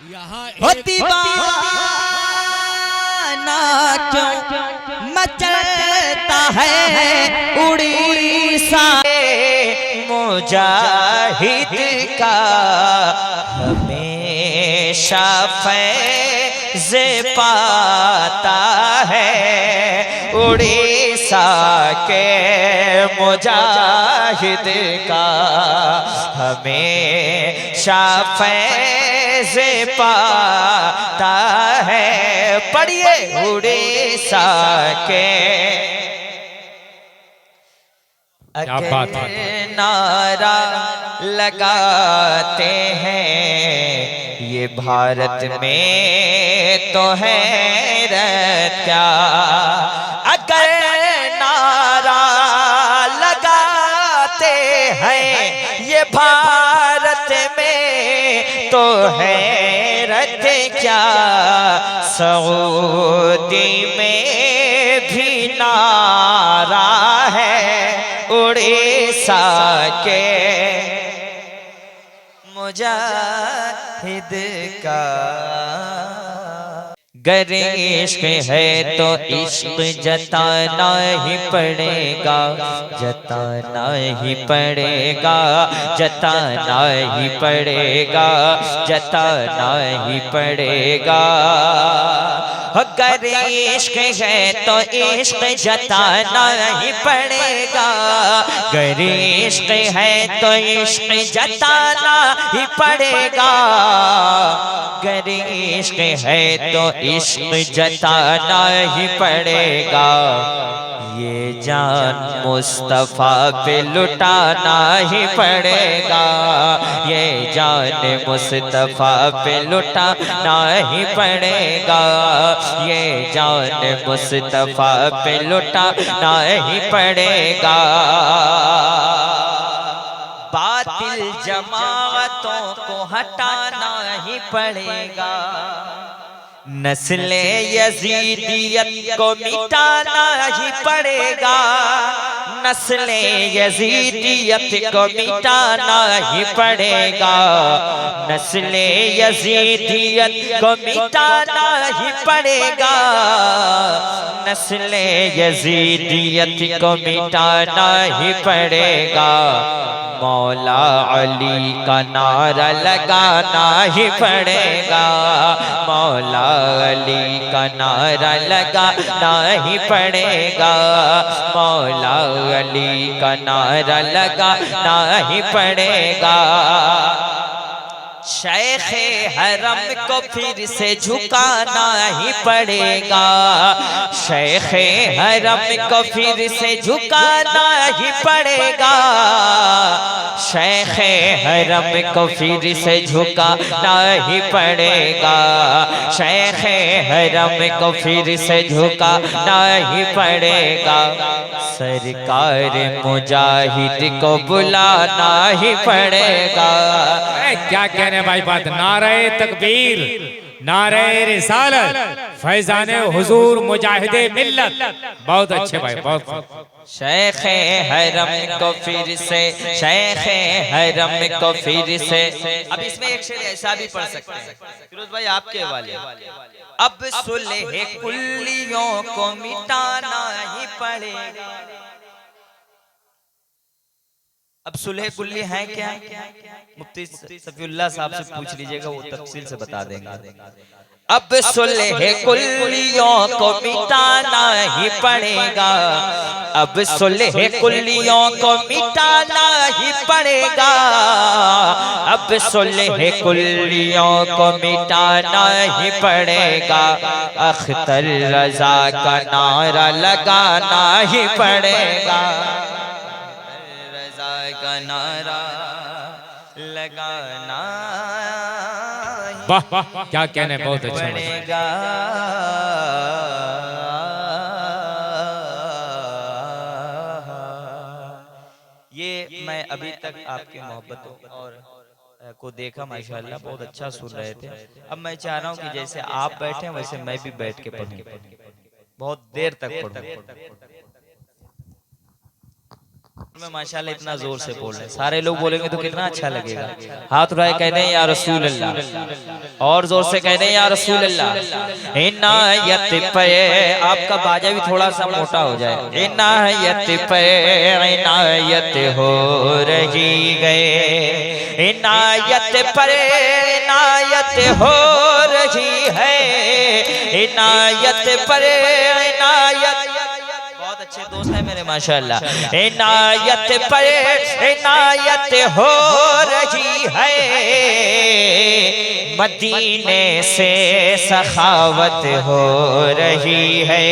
हो दीवाना क्यों मचलता है उड़ीसा मुजाहिद का हमेशा फैज़ पाता है। उड़ीसा के मुजाहिद का हमेशा फैज़ पाता है। पढ़िए उड़ीसा के अगर नारा लगाते हैं ये भारत में तो हैरत क्या। अगर नारा लगाते हैं ये भारत में तो हैरत क्या। सऊदी में भी नारा है उड़ीसा के मुजाहिद का। गर इश्क है तो इश्क जताना ही पड़ेगा, जताना ही पड़ेगा, जताना ही पड़ेगा, जताना ही पड़ेगा। गर इश्क है तो इश्क जताना ही पड़ेगा, गर इश्क है तो इश्क जताना ही पड़ेगा, गर इश्क है तो इश्क जताना ही पड़ेगा। ये जान मुस्तफा पे लुटाना ही पड़ेगा, ये जान मुस्तफा पे लुटाना ही पड़ेगा, ये जान मुस्तफा पे लुटाना ही पड़ेगा। बातिल जमातों को हटाना ही पड़ेगा, नस्ले यजीदियत को मिटाना ही पड़ेगा, नस्ले यजीदियत को मिटाना ही पड़ेगा, नस्ले यजीदियत को मिटाना ही पड़ेगा, नस्ले यजीदियत को मिटाना ही पड़ेगा। मौला अली का नारा लगाना ही पड़ेगा, मौला अली का नारा लगाना ही पड़ेगा, मौला अली का नारा लगाना ही पड़ेगा। शेखे हरम को फिर से झुकाना ही पड़ेगा, शेखे हरम को फिर से झुकाना ही पड़ेगा, शेखे हरम को फिर से झुकाना ही पड़ेगा, शेखे हरम को फिर से झुकाना ही पड़ेगा। सरकार मुजाहिद को बुलाना ही पड़ेगा। क्या कहने भाई बात। नारे तकबीर, नारे रिसालत, फैजाने हुजूर मुजाहिदे मिल्लत। बहुत अच्छे भाई, बहुत। शेखे हरम को फिर से, शेखे हरम को फिर से। अब इसमें एक शेर ऐसा भी पढ़ सकते हैं फिरोज भाई आपके वाले। अब सुलह कुल्लियों को मिटाना ही पड़ेगा। अब सुलह कुल्ली है क्या? मुफ्ती सफीउल्लाह साहब से पूछ लीजिएगा, वो तफसील से बता देंगे। अब सुलह कुल्लियों को मिटाना ही पड़ेगा, अब सुलह कुल्लियों को मिटाना ही पड़ेगा, अब सुलह कुल्लियों को मिटाना ही पड़ेगा। अख्तर रजा का नारा लगाना ही पड़ेगा, का नारा लगाना वाह वाह, क्या कहने, बहुत अच्छा पड़ेगा। ये मैं अभी तक आपकी मोहब्बतों और को देखा, माशाअल्लाह बहुत अच्छा सुन रहे थे। अब मैं चाह रहा हूँ कि जैसे आप बैठे वैसे मैं भी बैठ के पढ़ूं, बहुत देर तक पढ़ूं। में माशाल्लाह इतना जोर से बोल रहे हैं, सारे लोग बोलेंगे तो कितना अच्छा लगेगा। हाथ उठाए कह दें या रसूल अल्लाह, और जोर से कह दें या रसूल अल्लाह। इनायत पे, आपका बाजा भी थोड़ा सा मोटा हो जाए। इनायत पे इनायत हो रही गए, इनायत पर इनायत हो रही है, इनायत पर इनायत। बहुत अच्छे दोस्त हैं मेरे माशाल्लाह। इनायत पर इनायत हो रही है, मदीने से सखावत हो रही है।